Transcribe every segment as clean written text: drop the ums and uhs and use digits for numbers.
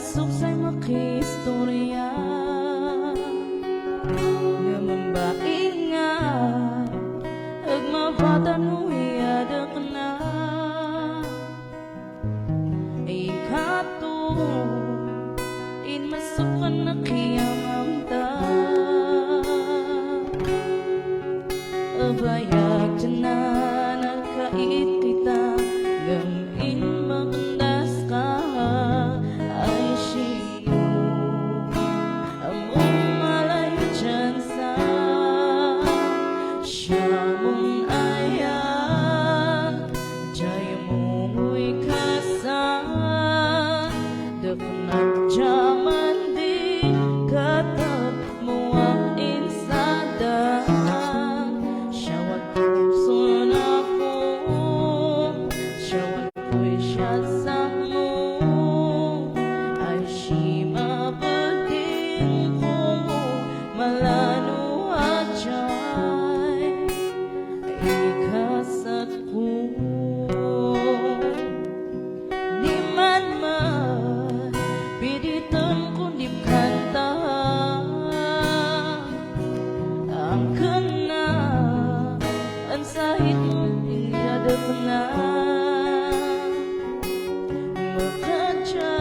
suksay makistorya nga mambainga ag mabatan mo iyada ka na ikato in masukan na kiyamang ta abayag dyan na nagkait kita gamin makandas ka ay siyo among malay dyan sa siya mong ayak jaya mo'y kasan dakunat jaman di katap mo ang insada syawat puso na po syawat ko'y siyat sa mo ay sima pagding ko malano at jay ikasat ko di man piditon kundi kanta ang kana ang sahit mo tingada ko na makadya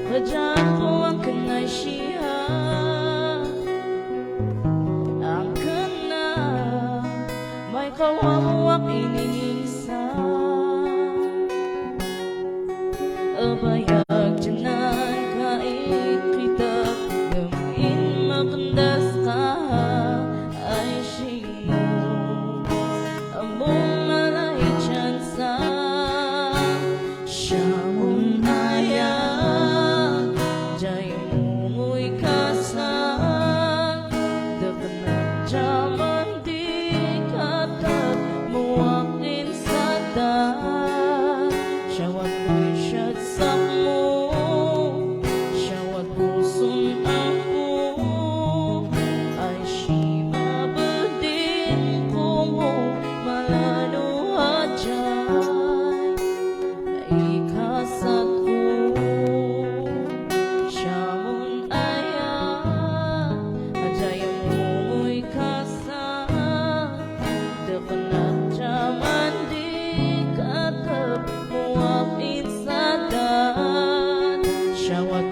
kadya ko ang kanay siya ang kana may kawawak ininisa abayag dyanan kait kita gamin makandas ka ay siyo among malay dyan sa siya mong ayak jay mo'y kasan dakanat jaman di katap muwakin sa daan syawat ko'y siyat sa mo syawat puson ako ay sima badin ko malano at jay ikasat ko siya mong ayak ajaya mo'y kasan dakanat jaman di katap muwak insada syawat